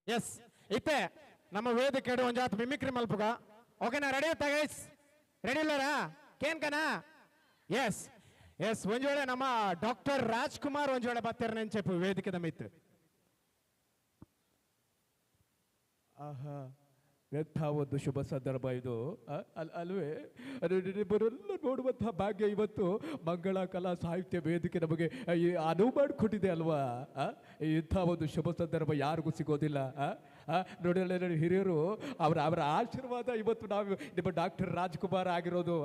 S ಇತ್ತೆ ನಮ್ಮ ವೇದಿಕೆ ಒಂದು ಜಾತ್ ಮಿಮಿಕ್ರಿ ಮಲ್ಪುಗ ಓಕೆನಾ ರೆಡಿ ಆಯ್ತಾ ಗೈಸ್ ರೆಡಿ ಇಲ್ಲರಾ ಕೇನ್ಕನಾ ಎಸ್ ಎಸ್ ಒಂದ್ ವೇಳೆ ನಮ್ಮ ಡಾಕ್ಟರ್ ರಾಜ್ಕುಮಾರ್ ಒಂದ್ ವೇಳೆ ಬರ್ತಾರ ನೆಂಚೆಪ್ಪು ವೇದಿಕೆ ಮಿತ್ತು ಆಹಾ ಎಂಥ ಒಂದು ಶುಭ ಸಂದರ್ಭ ಇದು ಅಲ್ವೇ ನಿಮ್ಮನ್ನೆಲ್ಲ ನೋಡುವಂತಹ ಭಾಗ್ಯ ಇವತ್ತು ಮಂಗಳ ಕಲಾ ಸಾಹಿತ್ಯ ವೇದಿಕೆ ನಮಗೆ ಅನುವು ಮಾಡಿಕೊಟ್ಟಿದೆ ಅಲ್ವಾ ಇಂಥ ಒಂದು ಶುಭ ಸಂದರ್ಭ ಯಾರಿಗೂ ಸಿಗೋದಿಲ್ಲ ನೋಡಿ ಹಿರಿಯರು ಅವರ ಆಶೀರ್ವಾದ ಇವತ್ತು ನಾವು ನಿಮ್ಮ ಡಾಕ್ಟರ್ ರಾಜ್ಕುಮಾರ್ ಆಗಿರೋದು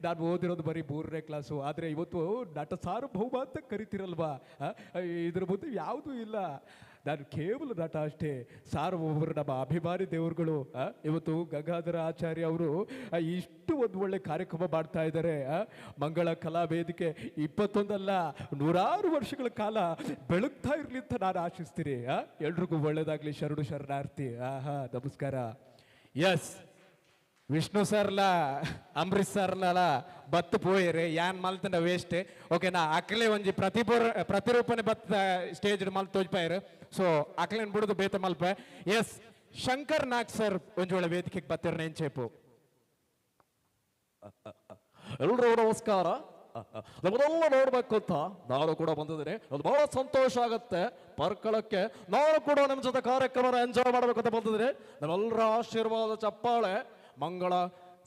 ನಾನು ಓದಿರೋದು ಬರೀ 3ನೇ ಕ್ಲಾಸು ಆದರೆ ಇವತ್ತು ನಟ ಸಾರ್ವಭೌಮ ಅಂತ ಕರಿತಿರಲ್ವಾ ಇದ್ರ ಮುಂದೆ ಯಾವುದೂ ಇಲ್ಲ ನಾನು ಕೇವಲ ನಟ ಅಷ್ಟೇ ಸಾರ್ವಭೌಮರು ನಮ್ಮ ಅಭಿಮಾನಿ ದೇವರುಗಳು ಇವತ್ತು ಗಂಗಾಧರ ಆಚಾರ್ಯ ಅವರು ಇಷ್ಟು ಒಂದು ಒಳ್ಳೆ ಕಾರ್ಯಕ್ರಮ ಮಾಡ್ತಾ ಇದ್ದಾರೆ ಮಂಗಳ ಕಲಾ ವೇದಿಕೆ 21 ಅಲ್ಲ 100 ವರ್ಷಗಳ ಕಾಲ ಬೆಳಗ್ತಾ ಇರಲಿ ಅಂತ ನಾನು ಆಶಿಸ್ತೀನಿ ಎಲ್ರಿಗೂ ಒಳ್ಳೇದಾಗ್ಲಿ ಶರಣು ಶರಣಾರ್ಥಿ ನಮಸ್ಕಾರ ಎಸ್ ವಿಷ್ಣು ಸರ್ಲ ಅಂಬರೀಶ್ ಸರ್ಲ ಬತ್ತು ಪೋಯಿರಿ ಯಾನ್ ಮಲ್ತಂಡ ವೇಸ್ಟ್ ಓಕೆನಾ ಅಕ್ಲೆ ಒಂಜಿ ಪ್ರತಿರೂಪನೆ ಬತ್ತ ಸ್ಟೇಜ್ ಮಲ್ತ್ ತೋಜ್ಪಾಯಿರು ಸೊ ಅಕ್ಲೇನ್ ಬಿಡುದು ಬೇತ ಮಲ್ಪ ಎಸ್ ಶಂಕರ್ ನಾಗ್ ಸರ್ ಒಂಜಿ ಒಳ್ಳೆ ವೇದಿಕೆಗೆ ಬತ್ತಿರ ನೆಂಚೇಪು ಎಲ್ರಿಗೂ ನಮಸ್ಕಾರ ನಮ್ಮನ್ನೆಲ್ಲ ನೋಡ್ಬೇಕು ಅಂತ ನಾನು ಕೂಡ ಬಂದಿದ್ದೀನಿ ಅದು ಬಹಳ ಸಂತೋಷ ಆಗುತ್ತೆ ಪರ್ಕಳಕ್ಕೆ ನಾನು ಕೂಡ ನಿಮ್ಮ ಜೊತೆ ಕಾರ್ಯಕ್ರಮ ಎಂಜಾಯ್ ಮಾಡ್ಬೇಕು ಅಂತ ಬಂದಿದ್ದೀನಿ ನಮ್ಮೆಲ್ಲರ ಆಶೀರ್ವಾದ ಚಪ್ಪಾಳೆ ಮಂಗಳ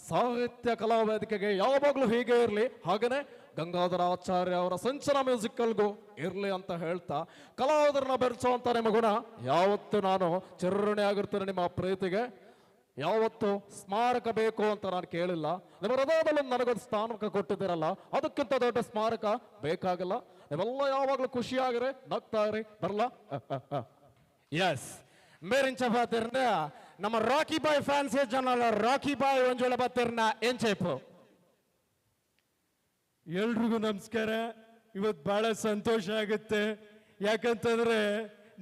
ಸಾಹಿತ್ಯ ಕಲಾ ವೇದಿಕೆಗೆ ಯಾವಾಗಲೂ ಹೀಗೆ ಇರಲಿ ಹಾಗೇನೆ ಗಂಗಾಧರ ಆಚಾರ್ಯ ಅವರ ಸಂಚನ ಮ್ಯೂಸಿಕಲ್ಗೂ ಇರಲಿ ಅಂತ ಹೇಳ್ತಾ ಕಲಾವಿದರನ್ನ ಬೆರೆಸುವಂತ ನಿಮ್ಮ ಗುಣ ಯಾವತ್ತು ನಾನು ಚಿರಋಣಿ ಆಗಿರ್ತೇನೆ ನಿಮ್ಮ ಪ್ರೀತಿಗೆ ಯಾವತ್ತು ಸ್ಮಾರಕ ಬೇಕು ಅಂತ ನಾನು ಕೇಳಿಲ್ಲ ನಿಮ್ಮ ಹೃದಯದಲ್ಲಿ ನನಗೊಂದು ಸ್ಥಾನಕ ಕೊಟ್ಟಿದ್ದೀರಲ್ಲ ಅದಕ್ಕಿಂತ ದೊಡ್ಡ ಸ್ಮಾರಕ ಬೇಕಾಗಲ್ಲ ನೀವೆಲ್ಲ ಯಾವಾಗಲೂ ಖುಷಿಯಾಗಿರಿ ನಗ್ತಾ ಇರಿ ಬರಲ್ಲ ಎಸ್ ಮೇರಿಂಚ ಬಾತಿರ್ನ ನಮ್ಮ ರಾಕಿ ಬಾಯ್ ಫ್ಯಾನ್ಸ್ ಜನ ರಾಕಿ ಬಾಯ್ ಒಂಜೋಳ ಬಾತಿರ್ನ ಏನ್ ಚೇಪು ಎಲ್ರಿಗೂ ನಮಸ್ಕಾರ ಇವತ್ತು ಬಹಳ ಸಂತೋಷ ಆಗುತ್ತೆ ಯಾಕಂತಂದ್ರೆ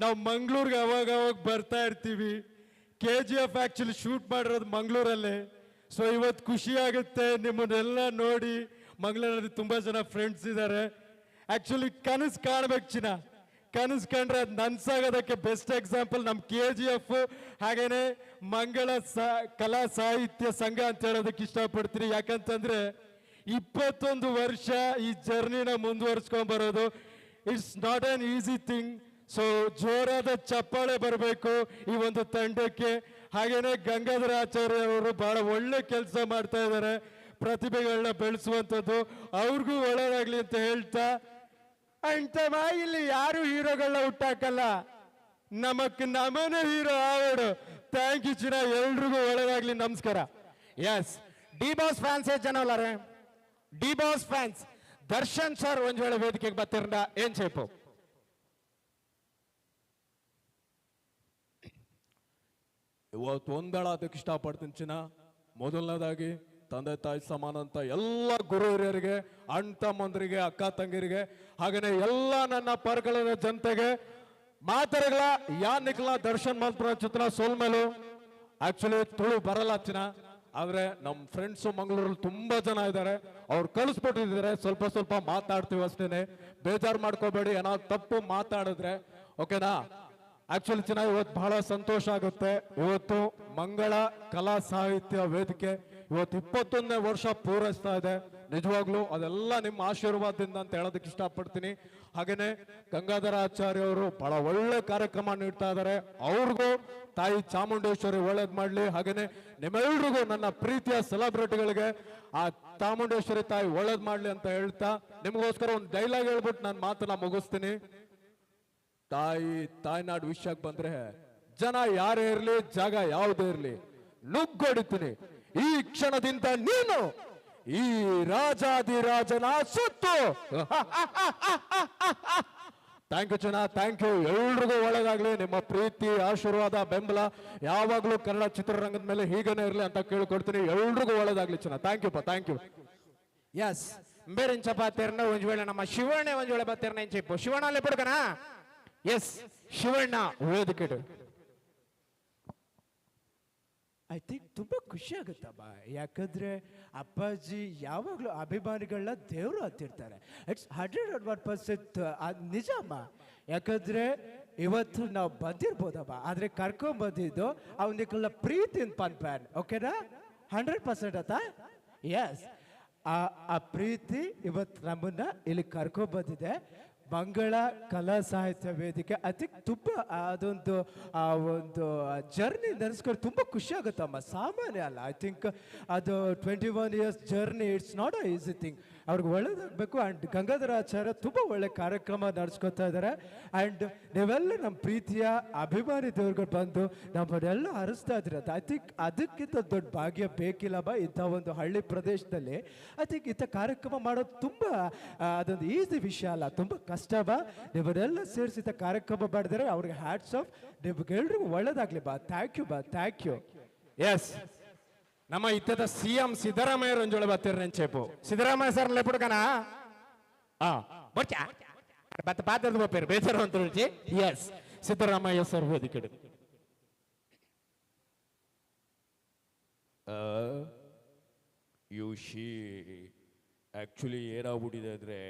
ನಾವು ಮಂಗಳೂರಿಗೆ ಅವಾಗ ಬರ್ತಾ ಇರ್ತೀವಿ KGF ಆಕ್ಚುಲಿ ಶೂಟ್ ಮಾಡಿರೋದು ಮಂಗಳೂರಲ್ಲೇ ಸೊ ಇವತ್ತು ಖುಷಿ ಆಗುತ್ತೆ ನಿಮ್ಮನ್ನೆಲ್ಲ ನೋಡಿ ಮಂಗಳೂರಲ್ಲಿ ತುಂಬಾ ಜನ ಫ್ರೆಂಡ್ಸ್ ಇದ್ದಾರೆ ಆಕ್ಚುಲಿ ಕನಸು ಕಾಣ್ಬೇಕು ಚಿನ್ನ ಕನಸು ಕಂಡ್ರೆ ಅದು ನನ್ಸಾಗೋದಕ್ಕೆ ಬೆಸ್ಟ್ ಎಕ್ಸಾಂಪಲ್ ನಮ್ಮ KGF ಹಾಗೇನೆ ಮಂಗಳ ಕಲಾ ಸಾಹಿತ್ಯ ಸಂಘ ಅಂತ ಹೇಳೋದಕ್ಕೆ ಇಷ್ಟಪಡ್ತೀನಿ ಯಾಕಂತಂದ್ರೆ 21 ವರ್ಷ ಈ ಜರ್ನಿನ ಮುಂದುವರ್ಸ್ಕೊಂಡ್ ಬರೋದು it's not an easy thing so ಜೋರಾದ ಚಪ್ಪಾಳೆ ಬರಬೇಕು ಈ ಒಂದು ತಂಡಕ್ಕೆ ಹಾಗೇನೆ ಗಂಗಾಧರ ಆಚಾರ್ಯ ಅವರು ಬಹಳ ಒಳ್ಳೆ ಕೆಲಸ ಮಾಡ್ತಾ ಇದ್ದಾರೆ ಪ್ರತಿಭೆಗಳನ್ನ ಬೆಳೆಸುವಂಥದ್ದು ಅವ್ರಿಗೂ ಒಳ್ಳೆಯದಾಗ್ಲಿ ಅಂತ ಹೇಳ್ತಾ ಅಂತ ಇಲ್ಲಿ ಯಾರು ಹೀರೋಗಳನ್ನ ಹುಟ್ಟಾಕಲ್ಲ ನಮನೇ ಹೀರೋ ಆಗೋಡು ಥ್ಯಾಂಕ್ ಯು ಚಿನ್ನ ಎಲ್ರಿಗೂ ಒಳ್ಳೆಯದಾಗ್ಲಿ ನಮಸ್ಕಾರ ಎಸ್ ಡಿ ಬಾಸ್ ಫ್ಯಾನ್ಸ್ ಜನ ಅಲ್ಲಾರೆ D boss fans Darshan sir ಒಂದ್ ವೇಳೆ ವೇದಿಕೆಗೆ ಬರ್ತಿರ ಏನ್ ಚೇಪು ಇವತ್ತು ಒಂದೇಳೋದಕ್ಕೆ ಇಷ್ಟಪಡ್ತೀನಿ ಚಿನ್ನ ಮೊದಲನೇದಾಗಿ ತಂದೆ ತಾಯಿ ಸಮಾನ ಅಂತ ಎಲ್ಲ ಗುರು ಹಿರಿಯರಿಗೆ ಅಣ್ಣ ತಮ್ಮಂದರಿಗೆ ಅಕ್ಕ ತಂಗಿರಿಗೆ ಹಾಗೇನೆ ಎಲ್ಲ ನನ್ನ ಪರ್ಗಳ ಜನತೆಗೆ ಮಾತರಗಳ ಯಾನಿಕ್ಲ ದರ್ಶನ್ ಮಾತ್ರ ಚಿತ್ರ ಸೋಲ್ಮೇಲು ಆಕ್ಚುಲಿ ತುಳು ಬರಲ್ಲ ಚಿನ್ನ ಆದ್ರೆ ನಮ್ಮ ಫ್ರೆಂಡ್ಸು ಮಂಗಳೂರಲ್ಲಿ ತುಂಬಾ ಜನ ಇದ್ದಾರೆ ಅವ್ರು ಕಳಿಸ್ಬಿಟ್ಟಿದ್ದಾರೆ ಸ್ವಲ್ಪ ಮಾತಾಡ್ತೀವಿ ಅಷ್ಟೇನೆ ಬೇಜಾರು ಮಾಡ್ಕೋಬೇಡಿ ಏನಾದ್ರು ತಪ್ಪು ಮಾತಾಡಿದ್ರೆ ಓಕೆನಾ ಆಕ್ಚುಲಿ ಚೆನ್ನಾಗಿ ಇವತ್ತು ಬಹಳ ಸಂತೋಷ ಆಗುತ್ತೆ ಇವತ್ತು ಮಂಗಳ ಕಲಾ ಸಾಹಿತ್ಯ ವೇದಿಕೆ ಇವತ್ತು 21ನೇ ವರ್ಷ ಪೂರೈಸ್ತಾ ಇದೆ ನಿಜವಾಗ್ಲೂ ಅದೆಲ್ಲ ನಿಮ್ಮ ಆಶೀರ್ವಾದದಿಂದ ಅಂತ ಹೇಳೋದಕ್ಕೆ ಇಷ್ಟಪಡ್ತೀನಿ ಹಾಗೇನೆ ಗಂಗಾಧರ ಆಚಾರ್ಯ ಅವರು ಬಹಳ ಒಳ್ಳೆ ಕಾರ್ಯಕ್ರಮ ನೀಡ್ತಾ ಇದ್ದಾರೆ ಅವ್ರಿಗೂ ತಾಯಿ ಚಾಮುಂಡೇಶ್ವರಿ ಒಳ್ಳೇದ್ ಮಾಡ್ಲಿ ಹಾಗೇನೆ ನಿಮ್ಮೆಲ್ರಿಗೂ ನನ್ನ ಪ್ರೀತಿಯ ಸೆಲೆಬ್ರಿಟಿಗಳಿಗೆ ಆ ಚಾಮುಂಡೇಶ್ವರಿ ತಾಯಿ ಒಳ್ಳೇದ್ ಮಾಡ್ಲಿ ಅಂತ ಹೇಳ್ತಾ ನಿಮಗೋಸ್ಕರ ಒಂದು ಡೈಲಾಗ್ ಹೇಳ್ಬಿಟ್ಟು ನಾನು ಮಾತನ್ನ ಮುಗಿಸ್ತೀನಿ ತಾಯ್ನಾಡು ವಿಷಯಕ್ಕೆ ಬಂದ್ರೆ ಜನ ಯಾರೇ ಇರ್ಲಿ ಜಾಗ ಯಾವುದೇ ಇರ್ಲಿ ನುಗ್ಗೊಡಿತೀನಿ ಈ ಕ್ಷಣದಿಂದ ನೀನು ಈ ರಾಜಾದಿರಾಜನ ಸುತ್ತು ಥ್ಯಾಂಕ್ ಯು ಚೆನ್ನ ಥ್ಯಾಂಕ್ ಯು ಎಲ್ರಿಗೂ ಒಳ್ಳೆದಾಗ್ಲಿ ನಿಮ್ಮ ಪ್ರೀತಿ ಆಶೀರ್ವಾದ ಬೆಂಬಲ ಯಾವಾಗ್ಲೂ ಕನ್ನಡ ಚಿತ್ರರಂಗದ ಮೇಲೆ ಹೀಗೇನೆ ಇರ್ಲಿ ಅಂತ ಕೇಳ್ಕೊಡ್ತೀನಿ ಎಲ್ರಿಗೂ ಒಳ್ಳೆದಾಗ್ಲಿ ಚೆನ್ನ thank you thank you yes ಬೇರೆಂಚ ಬಾತಿರ್ನ ಒಂದ್ ವೇಳೆ ನಮ್ಮ ಶಿವಣ್ಣ ಒಂದ್ ವೇಳೆ ಬಾತಿರ್ನ ಏನ್ ಚೇಪು ಶಿವಣ್ಣ ಅಲ್ಲೇ ಬಿಡ್ಕನಾ ಎಸ್ ಶಿವಣ್ಣ ವೇದಿಕೆ ಐ ಥಿಂಕ್ ತುಂಬಾ ಖುಷಿ ಆಗುತ್ತಮ್ಮ ಯಾಕಂದ್ರೆ ಅಪ್ಪಾಜಿ ಯಾವಾಗಲೂ ಅಭಿಮಾನಿಗಳನ್ನ ದೇವರು ಹತ್ತಿರ್ತಾರೆ ಇಟ್ಸ್ 101% ನಿಜ ಅಮ್ಮ ಯಾಕಂದ್ರೆ ಇವತ್ತು ನಾವು ಬಂದಿರ್ಬೋದಪ್ಪ, ಆದ್ರೆ ಕರ್ಕೊಂಡ್ ಬಂದಿದ್ದು ಅವನಿಗೆಲ್ಲ ಪ್ರೀತಿಯಿಂದ ಪನ್ಪ್ಯಾನ್. ಓಕೆನಾ? 100% ಆತ. ಎಸ್, ಆ ಪ್ರೀತಿ ಇವತ್ತು ನಮ್ಮನ್ನ ಇಲ್ಲಿ ಕರ್ಕೊಂಡ್ ಬಂದಿದೆ. ಮಂಗಳ ಕಲಾ ಸಾಹಿತ್ಯ ವೇದಿಕೆ ಐ ಥಿಂಕ್ ತುಂಬ ಅದೊಂದು ಒಂದು ಜರ್ನಿ ನೆನೆಸ್ಕೊಂಡು ತುಂಬ ಖುಷಿ ಆಗುತ್ತಮ್ಮ, ಸಾಮಾನ್ಯ ಅಲ್ಲ. ಐ ಥಿಂಕ್ ಅದು 21 years journey, it's not a easy thing. ಅವ್ರಿಗೆ ಒಳ್ಳೇದಾಗಬೇಕು. ಆ್ಯಂಡ್ ಗಂಗಾಧರ ಆಚಾರ್ಯ ತುಂಬ ಒಳ್ಳೆ ಕಾರ್ಯಕ್ರಮ ನಡೆಸ್ಕೊತಾ ಇದ್ದಾರೆ. ಆ್ಯಂಡ್ ನೀವೆಲ್ಲ ನಮ್ಮ ಪ್ರೀತಿಯ ಅಭಿಮಾನಿ ದೇವ್ರುಗಳು ಬಂದು ನಮ್ಮನ್ನೆಲ್ಲ ಹರಿಸ್ತಾ ಇದ್ದೀರ. ಐ ಥಿಂಕ್ ಅದಕ್ಕಿಂತ ದೊಡ್ಡ ಭಾಗ್ಯ ಬೇಕಿಲ್ಲ ಬಾ ಇಂಥ ಒಂದು ಹಳ್ಳಿ ಪ್ರದೇಶದಲ್ಲಿ. ಐ ಥಿಂಕ್ ಇಂಥ ಕಾರ್ಯಕ್ರಮ ಮಾಡೋದು ತುಂಬ ಅದೊಂದು ಈಸಿ ವಿಷಯ ಅಲ್ಲ, ತುಂಬ ಕಷ್ಟ ಬಾ. ನೀವನ್ನೆಲ್ಲ ಸೇರಿಸಿದ ಕಾರ್ಯಕ್ರಮ ಮಾಡಿದರೆ ಅವ್ರಿಗೆ ಹ್ಯಾಟ್ಸ್ ಆಫ್. ನಿಮ್ಗೆಲ್ರಿಗೂ ಒಳ್ಳೇದಾಗ್ಲಿ ಬಾ. ಥ್ಯಾಂಕ್ ಯು ಬಾ, ಥ್ಯಾಂಕ್ ಯು. ಎಸ್, ನಮ್ಮ ಇತ್ತದ CM ಸಿದ್ದರಾಮಯ್ಯ ರಂಜೋಳ ಬತ್ತಿರ ನೆಂಚೇಪು ಸಿದ್ದರಾಮಯ್ಯ ಸರ್ ಲೆಪುಡ್ಕನ ಬರ್ಚಾ ಬತ್ತ ಪಾತ್ರದ ಬಪ್ಪೇರು ಬೇಸರ ಅಂತ ಹೇಳಿ. ಎಸ್, ಸಿದ್ದರಾಮಯ್ಯ ಸರ್ ವೇದಿಕೆ. ಯು ಶಿ ಆಕ್ಚುಲಿ ಏನಾಗ್ಬಿಟ್ಟಿದೆ ಅಂದ್ರೆ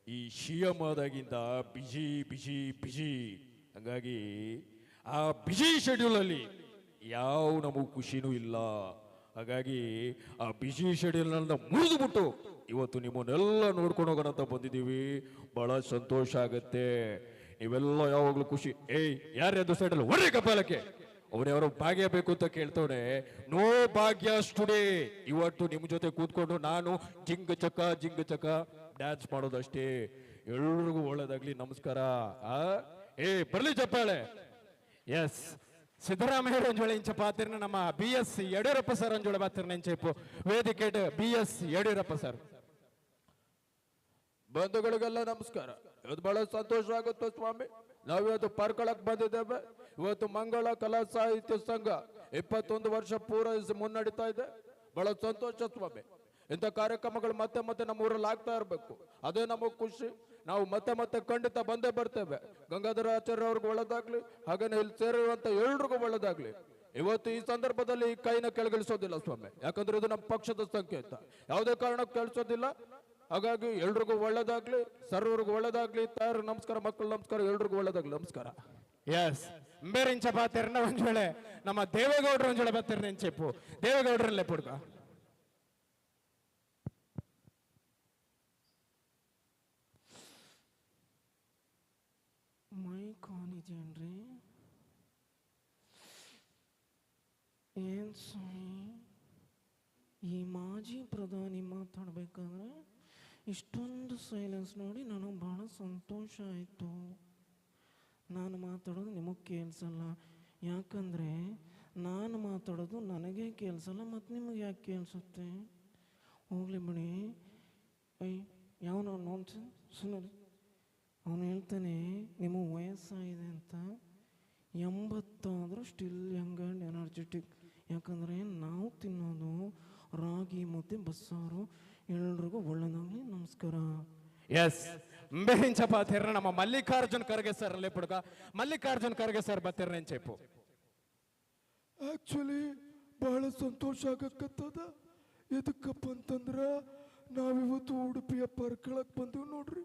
ಈ CM ಆದಾಗಿಂದ ಬಿಜಿ ಬಿಜಿ ಬಿಜಿ, ಹಂಗಾಗಿ ಆ ಬಿಜಿ ಶೆಡ್ಯೂಲಲ್ಲಿ ಯಾವ ನಮಗೂ ಖುಷಿನೂ ಇಲ್ಲ. ಹಾಗಾಗಿ ಆ ಬಿಜಿ ಶೆಡ್ಯೂಲ್ನ ಮುರಿದುಬಿಟ್ಟು ಇವತ್ತು ನಿಮ್ಮನ್ನೆಲ್ಲ ನೋಡ್ಕೊಂಡು ಹೋಗೋಣ ಅಂತ ಬಂದಿದ್ದೀವಿ. ಬಹಳ ಸಂತೋಷ ಆಗತ್ತೆ. ನೀವೆಲ್ಲ ಯಾವಾಗಲೂ ಖುಷಿ. ಏಯ್, ಯಾರ್ಯಾರು ಸೈಡಲ್ಲಿ ಹೊರ್ರಿ ಕಪಾಲಕ್ಕೆ, ಅವನ್ಯಾರೋ ಭಾಗ್ಯ ಬೇಕು ಅಂತ ಕೇಳ್ತವನೆ. ನೋ ಭಾಗ್ಯ ಸ್ಟುಡೇ. ಇವತ್ತು ನಿಮ್ಮ ಜೊತೆ ಕೂತ್ಕೊಂಡು ನಾನು ಜಿಂಗ್ ಚಕ ಡ್ಯಾನ್ಸ್ ಮಾಡೋದಷ್ಟೇ. ಎಲ್ರಿಗೂ ಒಳ್ಳೇದಾಗ್ಲಿ. ನಮಸ್ಕಾರ. ಬರ್ಲಿ ಚಪ್ಪಾಳೆ. ಎಸ್, ಸಿದ್ದರಾಮಯ್ಯ ರಂಜೋಳ ಇಂಚ ಪಾತಿರ್ನ ನಮ್ಮ BS ಯಡಿಯೂರಪ್ಪ ಸರ್ ರಂಜೋಳ ಪಾತಿರ್ನ ಇಂಚೆಪ್ಪು ವೇದಿಕೆ BS ಯಡಿಯೂರಪ್ಪ ಸರ್. ಬಂಧುಗಳಿಗೆಲ್ಲ ನಮಸ್ಕಾರ. ಇವತ್ತು ಬಹಳ ಸಂತೋಷ ಆಗುತ್ತೆ ಸ್ವಾಮಿ. ನಾವಿವತ್ತು ಪರ್ಕಳಕ್ ಬಂದಿದ್ದೇವೆ. ಇವತ್ತು ಮಂಗಳ ಕಲಾ ಸಾಹಿತ್ಯ ಸಂಘ 21 ವರ್ಷ ಪೂರೈಸಿ ಮುನ್ನಡೀತಾ ಇದೆ. ಬಹಳ ಸಂತೋಷ ಸ್ವಾಮಿ. ಇಂಥ ಕಾರ್ಯಕ್ರಮಗಳು ಮತ್ತೆ ಮತ್ತೆ ನಮ್ಮ ಊರಲ್ಲಿ ಆಗ್ತಾ ಇರಬೇಕು, ಅದೇ ನಮಗೆ ಖುಷಿ. ನಾವು ಮತ್ತೆ ಮತ್ತೆ ಖಂಡಿತ ಬಂದೇ ಬರ್ತೇವೆ. ಗಂಗಾಧರ ಆಚಾರ್ಯ ಅವ್ರಿಗೆ ಒಳ್ಳೇದಾಗ್ಲಿ, ಹಾಗೇನೆ ಇಲ್ಲಿ ಸೇರಿರುವಂತ ಎಲ್ರಿಗೂ ಒಳ್ಳೇದಾಗ್ಲಿ. ಇವತ್ತು ಈ ಸಂದರ್ಭದಲ್ಲಿ ಈ ಕೈನ ಕೆಳಗಿಳಿಸೋದಿಲ್ಲ ಸ್ವಾಮಿ, ಯಾಕಂದ್ರೆ ಇದು ನಮ್ಮ ಪಕ್ಷದ ಸಂಕೇತ. ಯಾವುದೇ ಕಾರಣಕ್ಕೆ ಕೇಳಿಸೋದಿಲ್ಲ. ಹಾಗಾಗಿ ಎಲ್ರಿಗೂ ಒಳ್ಳೇದಾಗ್ಲಿ, ಸರ್ವರಿಗೂ ಒಳ್ಳೇದಾಗ್ಲಿ. ತಾಯರು ನಮಸ್ಕಾರ, ಮಕ್ಕಳು ನಮಸ್ಕಾರ, ಎಲ್ರಿಗೂ ಒಳ್ಳೇದಾಗ್ಲಿ. ನಮಸ್ಕಾರ. ಎಸ್, ಬೇರಿಂಚ ಪಾತಿರ್ನ ಒಂದ್ ವೇಳೆ ನಮ್ಮ ದೇವೇಗೌಡರು ಒಂದ್ ವೇಳೆ ಬತ್ತಿರ್ನ ಇಂಚೆಪ್ಪು ದೇವೇಗೌಡರಲ್ಲೇ ಪುಡ್ಕ. Mic on ಇದೆಯೇನ್ರಿ? ಏನ್ ಸ್ವಾಮಿ, ಈ ಮಾಜಿ ಪ್ರಧಾನಿ ಮಾತಾಡ್ಬೇಕಾದ್ರೆ ಇಷ್ಟೊಂದು ಸೈಲೆನ್ಸ್ ನೋಡಿ ನನಗೆ ಬಹಳ ಸಂತೋಷ ಆಯಿತು. ನಾನು ಮಾತಾಡೋದು ನಿಮಗೆ ಕೇಳಿಸಲ್ಲ, ಯಾಕಂದರೆ ನಾನು ಮಾತಾಡೋದು ನನಗೆ ಕೇಳಿಸಲ್ಲ, ಮತ್ತು ನಿಮಗೆ ಯಾಕೆ ಕೇಳಿಸುತ್ತೆ? ಹೋಗ್ಲಿ ಬಿಡಿ. ಯಾವನೋ ನೋಡ್ಸ ಸುಮ್ಮನೆ ಅವನು ಹೇಳ್ತಾನೆ ನಿಮಗೆ ವಯಸ್ಸಾಗಿದೆ ಅಂತ. 80 ಆದರೂ ಸ್ಟಿಲ್ ಯಂಗ್ ಆ್ಯಂಡ್ ಎನರ್ಜೆಟಿಕ್. ಯಾಕಂದರೆ ನಾವು ತಿನ್ನೋದು ರಾಗಿ ಮುದ್ದೆ ಬಸ್ಸಾರು. ಎಲ್ರಿಗೂ ಒಳ್ಳೆದಾಗಲಿ. ನಮಸ್ಕಾರ. ಎಸ್, ಬೇರಿಂಚ ಪಾತಿರ್ನ ನಮ್ಮ ಮಲ್ಲಿಕಾರ್ಜುನ್ ಖರ್ಗೆ ಸರ್ ಅಲ್ಲೇ ಪುಡ್ಕ. ಮಲ್ಲಿಕಾರ್ಜುನ್ ಖರ್ಗೆ ಸರ್ ಬತ್ತಿರ್ನ ಇಂಚೆಪ್ಪು. ಆಕ್ಚುಲಿ ಬಹಳ ಸಂತೋಷ ಆಗಕ್ಕತ್ತದ. ಎದಕ್ಕಪ್ಪ ಅಂತಂದ್ರೆ ನಾವಿವತ್ತು ಉಡುಪಿಯ ಪರ್ಕಳಕ್ಕೆ ಬಂದೀವಿ ನೋಡ್ರಿ.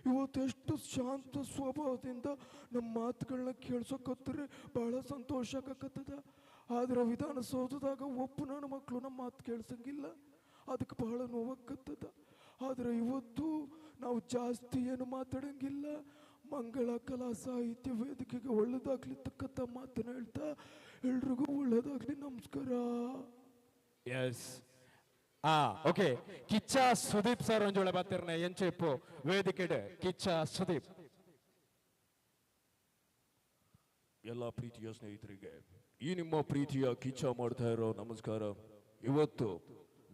ಇವತ್ತು ಎಷ್ಟು ಶಾಂತ ಸ್ವಭಾವದಿಂದ ನಮ್ಮ ಮಾತುಗಳನ್ನ ಕೇಳ್ಸೋಕತ್ತೀರಿ. ಬಹಳ ಸಂತೋಷ ಆಗಕತ್ತದ. ಆದ್ರೆ ವಿಧಾನಸೌಧದಾಗ ಒಬ್ಬ ನನ್ನ ಮಕ್ಕಳು ನಮ್ಮ ಮಾತು ಕೇಳ್ಸಂಗಿಲ್ಲ, ಅದಕ್ಕೆ ಬಹಳ ನೋವಾಗತ್ತದ. ಆದರೆ ಇವತ್ತು ನಾವು ಜಾಸ್ತಿ ಏನು ಮಾತಾಡಂಗಿಲ್ಲ. ಮಂಗಳ ಕಲಾ ಸಾಹಿತ್ಯ ವೇದಿಕೆಗೆ ಒಳ್ಳೇದಾಗ್ಲಿರ್ತಕ್ಕಂಥ ಮಾತನ್ನ ಹೇಳ್ತಾ ಎಲ್ರಿಗೂ ಒಳ್ಳೇದಾಗ್ಲಿ. ನಮಸ್ಕಾರ. Yes, okay. Kichcha Sudeep sir ಒಂಜೋಳೆ ಬತ್ತಿರ್ನ ಎಂಚೆಪ್ಪು ವೇದಿಕೆ ಕಿಚ್ಚ ಸುದೀಪ್. ಎಲ್ಲ ಪ್ರೀತಿಯ ಸ್ನೇಹಿತರಿಗೆ ಈ ನಿಮ್ಮ ಪ್ರೀತಿಯ ಕಿಚ್ಚ ಮಾಡ್ತಾ ಇರೋ ನಮಸ್ಕಾರ. ಇವತ್ತು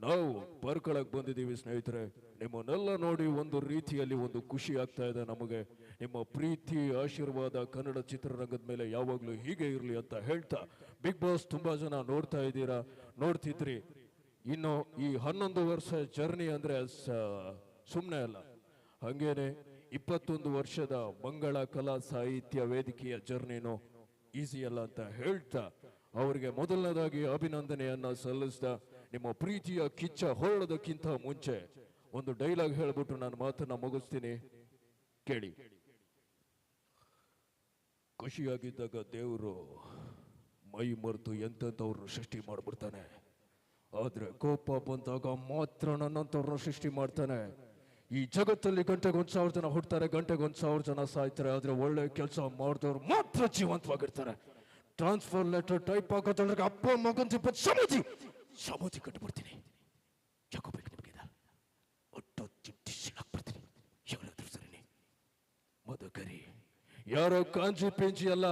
ನಾವು ಪರ್ಕಳಕ್ಕೆ ಬಂದಿದ್ದೀವಿ ಸ್ನೇಹಿತರೆ. ನಿಮ್ಮನ್ನೆಲ್ಲ ನೋಡಿ ಒಂದು ರೀತಿಯಲ್ಲಿ ಒಂದು ಖುಷಿ ಆಗ್ತಾ ಇದೆ ನಮಗೆ. ನಿಮ್ಮ ಪ್ರೀತಿ ಆಶೀರ್ವಾದ ಕನ್ನಡ ಚಿತ್ರರಂಗದ ಮೇಲೆ ಯಾವಾಗಲೂ ಹೀಗೆ ಇರಲಿ ಅಂತ ಹೇಳ್ತಾ, ಬಿಗ್ ಬಾಸ್ ತುಂಬಾ ಜನ ನೋಡ್ತಾ ಇದ್ದೀರಾ, ನೋಡ್ತಿದ್ರಿ. ಇನ್ನು ಈ 11 ವರ್ಷ ಜರ್ನಿ ಅಂದ್ರೆ ಸುಮ್ಮನೆ ಅಲ್ಲ. ಹಂಗೇನೆ 21 ವರ್ಷದ ಮಂಗಳ ಕಲಾ ಸಾಹಿತ್ಯ ವೇದಿಕೆಯ ಜರ್ನಿನೂ ಈಸಿ ಅಲ್ಲ ಅಂತ ಹೇಳ್ತಾ ಅವರಿಗೆ ಮೊದಲನೇದಾಗಿ ಅಭಿನಂದನೆಯನ್ನ ಸಲ್ಲಿಸ್ತಾ, ನಿಮ್ಮ ಪ್ರೀತಿಯ ಕಿಚ್ಚ ಹೊರಡೋದಕ್ಕಿಂತ ಮುಂಚೆ ಒಂದು ಡೈಲಾಗ್ ಹೇಳ್ಬಿಟ್ಟು ನಾನು ಮಾತನ್ನ ಮುಗಿಸ್ತೀನಿ, ಕೇಳಿ. ಖುಷಿಯಾಗಿದ್ದಾಗ ದೇವರು ಮೈ ಮರೆತು ಎಂತೆಂಥವ್ರನ್ನ ಸೃಷ್ಟಿ ಮಾಡಿಬಿಡ್ತಾನೆ. ಆದ್ರೆ ಕೋಪ ಬಂದಾಗ ಮಾತ್ರ ನನ್ನಂಥವ್ರನ್ನ ಸೃಷ್ಟಿ ಮಾಡ್ತಾನೆ. ಈ ಜಗತ್ತಲ್ಲಿ ಗಂಟೆಗೆ 1,000 ಜನ ಹುಡ್ತಾರೆ, ಗಂಟೆಗೆ 1,000 ಜನ ಸಾಯ್ತಾರೆ. ಆದ್ರೆ ಒಳ್ಳೆ ಕೆಲಸ ಮಾಡಿದವ್ರು ಮಾತ್ರ ಜೀವಂತವಾಗಿರ್ತಾರೆ. ಟ್ರಾನ್ಸ್ಫರ್ ಲೆಟರ್ ಟೈಪ್ ಆಗೋದ್ರಿಗೆ ಅಪ್ಪ ಮಗನ್ ಸಮಾಧಿ ಕಟ್ಬಿಡ್ತೀನಿ. ಯಾಕೋ ಬೇಕು ನಿಮಗೆ ಒಟ್ಟು ಹಾಕ್ಬಿಡ್ತೀನಿ. ಯಾರಾದ್ರೂ ಸರಿನಿ ಮಧುಕರಿ, ಯಾರೋ ಕಾಂಜಿ ಪಿಂಜಿ ಅಲ್ಲ,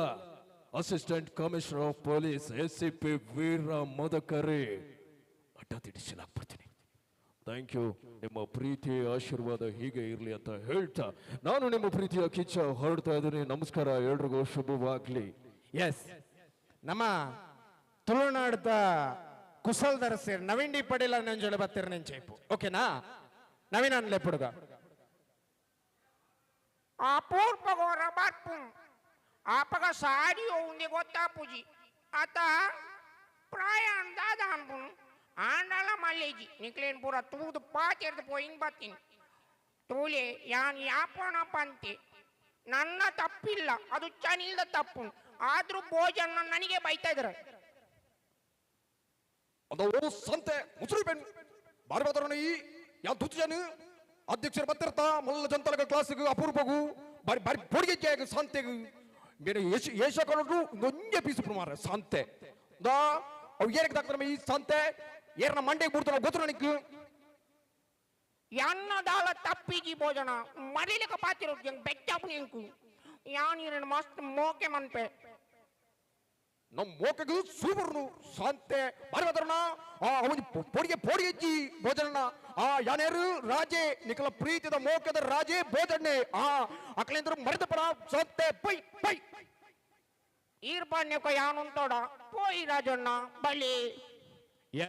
assistant commissioner of police ACP Veera Madhukari ಅಡ್ಡ ಹಾಕ್ಬಿಡ್ತೀನಿ. Thank you. ನಿಮ್ಮ ಪ್ರೀತಿ ಆಶೀರ್ವಾದ ಹೀಗೆ ಇರಲಿ ಅಂತ ಹೇಳ್ತಾ ನಾನು ನಿಮ್ಮ ಪ್ರೀತಿಯ ಕಿಚ್ಚ ಹೊರಡ್ತಾ ಇದ್ದೀನಿ. ನಮಸ್ಕಾರ, ಎಲ್ರಿಗೂ ಶುಭವಾಗ್ಲಿ. ಎಸ್, ನಮ್ಮ ತುಳುನಾಡದ ಕುಸಲ್ದಾರ ಸೇರಿ ನವೀನ್ ಡಿ ಪಡೀಲ ನಂಜೊಳೆ ಬತ್ತಿರ ನೆಂಚೇಪು. ಓಕೆನಾ? ನವೀನ್ ಅನ್ಲೆ ಪುಡುಗ ಅಪೂರ್ವಗೋರ ಬರ್ಪು ಆಪಗ ಸಾರಿ ಉಂದಿ ಗೊತ್ತಾಪುಜಿ ಆತ ಪ್ರಯಾಣ ದಾದ ಅನ್ಪುನು ಆಂಡಲ ಮಲ್ಲೇಜಿ ನಿಕ್ಲೇನ್ ಪೂರ ತೂದು ಪಾತಿರ್ದು ಪೋಯಿಂಗ್ ಬರ್ತೀನಿ. ತೂಲೆ ಯಾನ್ ಯಾಪಣ ಪಂತೆ ನನ್ನ ತಪ್ಪಿಲ್ಲ, ಅದು ಚನಿಲ್ದ ತಪ್ಪು. ಆದ್ರೂ ಭೋಜನ ನನಗೆ ಬೈತಾ ಇದ್ದಾರೆ. ಅದು ಸಂತೆ ಮುಸುರಿ ಬೆನ್ ಬಾರಿ ಬಾದರಣ ಈ ಯಾವ ತುಜನು ಅಧ್ಯಕ್ಷರು ಬರ್ತಿರ್ತಾ ಮಲ್ಲ ಜನತಲಗ ಕ್ಲಾಸ್ಗೆ ಅಪೂರ್ವಗೂ ಬಾರಿ ಬಾರಿ ಪೊಡಿಗೆ ಸಂತೆಗೆ ಬೇರೆ ಏಷ ಕಲರು ನೊಂಜೆ ಪೀಸು ಪ್ರಮಾರ ಸಂತೆ ದಾ ಅವು ಏನಕ್ಕೆ ದಾಕ್ತಾರೆ ಈ ಸಂತೆ ಏರ್ನ ಮಂಡೆಗೆ ಬಿಡ್ತಾರ ಗೊತ್ತು ನನಗೆ. ಯಾನ್ನದಾಲ ತಪ್ಪಿಜಿ ಭೋಜನ ಮರಿಲಿಕ್ಕೆ ಪಾತಿರೋ ಬೆಚ್ಚಪ್ಪು ಎಂಕು ಯಾನ್ ಮಸ್ತ್ ಮೋಕೆ ಮನ್ಪೆ ನಮ್ಮ ಮೋಕೆಗೂ ಸೂಪರ್ನು ಸಂತೆ ಬಾರಿ ಬಾದರಣ ಅವನಿ ಪೊಡಿಗೆ ಪೊಡಿಗೆಜ್ಜಿ ಭೋಜನ ಯಾನೇರು ರಾಜೇ ನಿಕಲ ಪ್ರೀತಿದ ಮೋಕದ ರಾಜೇ ಭೋಜನೆ ಅಕ್ಲೇಂದ್ರ ಮರಿದ ಪಡ ಸಂತೆ ಪೈ ಪೈ ಈರ್ಪಾನ್ಯಕ ಯಾನುಂತೋಡ ಪೋಯಿ ರಾಜಣ್ಣ ಬಲಿ